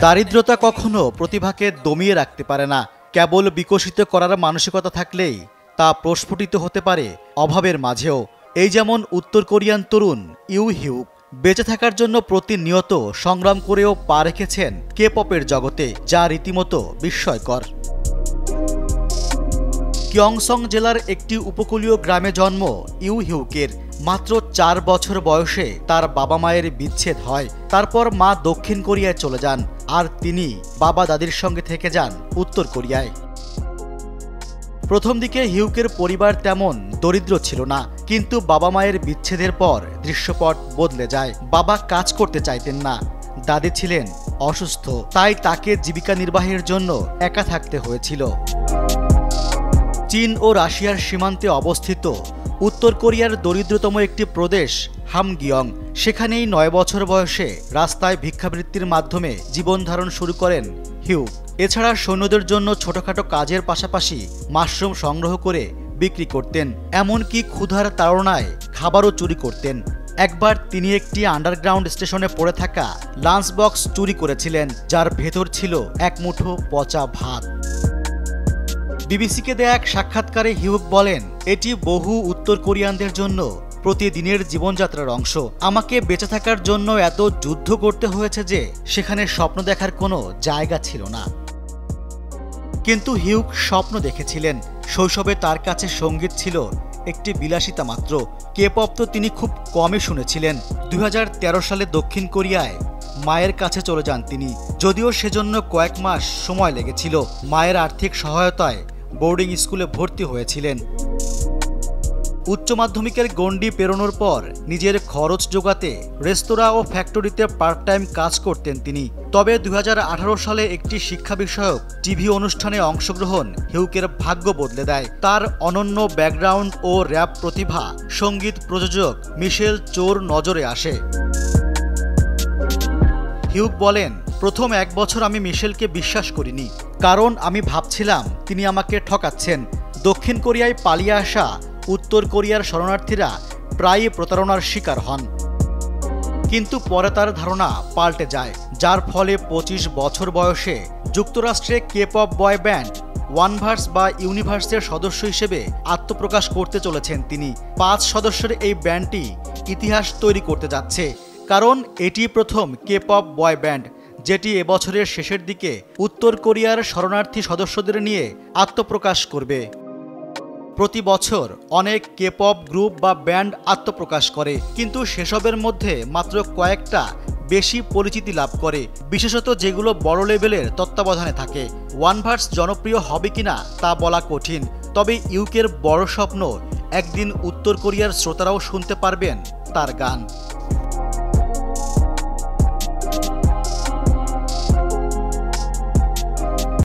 দারিদ্রতা কখনো প্রতিভাকে দমিয়ে রাখতে পারে না। কেবল বিকশিত করার মানসিকতা থাকলেই তা প্রস্ফুটিত হতে পারে অভাবের মাঝেও। এই যেমন উত্তর কোরিয়ান তরুণ ইউ হিউক বেঁচে থাকার জন্য প্রতিনিয়ত সংগ্রাম করেও পা রেখেছেন কে পপের জগতে, যা রীতিমতো বিস্ময়কর। কিয়ংসং জেলার একটি উপকূলীয় গ্রামে জন্ম ইউ হিউকের। মাত্র 4 বছর বয়সে তার বাবা মায়ের বিচ্ছেদ হয়। তারপর মা দক্ষিণ কোরিয়ায় চলে যান আর তিনি বাবা দাদির সঙ্গে থেকে যান উত্তর কোরিয়ায়। প্রথম দিকে হিউকের পরিবার তেমন দরিদ্র ছিল না, কিন্তু বাবা মায়ের বিচ্ছেদের পর দৃশ্যপট বদলে যায়। বাবা কাজ করতে চাইতেন না, দাদি ছিলেন অসুস্থ, তাই তাকে জীবিকা নির্বাহের জন্য একা থাকতে হয়েছিল। চীন ও রাশিয়ার সীমান্তে অবস্থিত উত্তর কোরিয়ার দরিদ্রতম একটি প্রদেশ হামগিয়ং, সেখানেই 9 বছর বয়সে রাস্তায় ভিক্ষাবৃত্তির মাধ্যমে জীবন ধারণ শুরু করেন হিউক। এছাড়া সৈন্যদের জন্য ছোটখাটো কাজের পাশাপাশি মাশরুম সংগ্রহ করে বিক্রি করতেন, এমনকি ক্ষুধার তাড়নায় খাবারও চুরি করতেন। একবার তিনি একটি আন্ডারগ্রাউন্ড স্টেশনে পড়ে থাকা লাঞ্চ বক্স চুরি করেছিলেন, যার ভেতর ছিল এক মুঠো পচা ভাত। বিবিসিকে দেয়া এক সাক্ষাৎকারে হিউক বলেন, এটি বহু উত্তর কোরিয়ানদের জন্য প্রতিদিনের জীবনযাত্রার অংশ। আমাকে বেঁচে থাকার জন্য এত যুদ্ধ করতে হয়েছে যে সেখানে স্বপ্ন দেখার কোনো জায়গা ছিল না। কিন্তু হিউক স্বপ্ন দেখেছিলেন। শৈশবে তার কাছে সঙ্গীত ছিল একটি বিলাসিতা মাত্র। কে পপ তো তিনি খুব কমই শুনেছিলেন। 2013 সালে দক্ষিণ কোরিয়ায় মায়ের কাছে চলে যান তিনি, যদিও সেজন্য কয়েক মাস সময় লেগেছিল। মায়ের আর্থিক সহায়তায় বোর্ডিং স্কুলে ভর্তি হয়েছিলেন। উচ্চ মাধ্যমিকের গণ্ডি পেরোনোর পর নিজের খরচ জোগাতে রেস্তোরাঁ ও ফ্যাক্টরিতে পার্ট টাইম কাজ করতেন তিনি। তবে 2018 সালে একটি শিক্ষা বিষয়ক টিভি অনুষ্ঠানে অংশগ্রহণ হিউকের ভাগ্য বদলে দেয়। তার অনন্য ব্যাকগ্রাউন্ড ও র্যাপ প্রতিভা সঙ্গীত প্রযোজক মিশেল চোর নজরে আসে। হিউক বলেন, প্রথম 1 বছর আমি মিশেলকে বিশ্বাস করিনি, কারণ আমি ভাবছিলাম তিনি আমাকে ঠকাচ্ছেন। দক্ষিণ কোরিয়ায় পালিয়ে আসা উত্তর কোরিয়ার শরণার্থীরা প্রায়ই প্রতারণার শিকার হন। কিন্তু পরে তার ধারণা পাল্টে যায়, যার ফলে 25 বছর বয়সে যুক্তরাষ্ট্রে কে পপ বয় ব্যান্ড ওয়ানভার্স বা ইউনিভার্সের সদস্য হিসেবে আত্মপ্রকাশ করতে চলেছেন তিনি। 5 সদস্যের এই ব্যান্ডটি ইতিহাস তৈরি করতে যাচ্ছে, কারণ এটি প্রথম কে পপ বয় ব্যান্ড যেটি এবছরের শেষের দিকে উত্তর কোরিয়ার শরণার্থী সদস্যদের নিয়ে আত্মপ্রকাশ করবে। প্রতি বছর অনেক কে পপ গ্রুপ বা ব্যান্ড আত্মপ্রকাশ করে, কিন্তু সেসবের মধ্যে মাত্র কয়েকটা বেশি পরিচিতি লাভ করে, বিশেষত যেগুলো বড় লেভেলের তত্ত্বাবধানে থাকে। ওয়ানভার্স জনপ্রিয় হবে কিনা তা বলা কঠিন, তবে ইউকের বড় স্বপ্ন একদিন উত্তর কোরিয়ার শ্রোতারাও শুনতে পারবেন তার গান।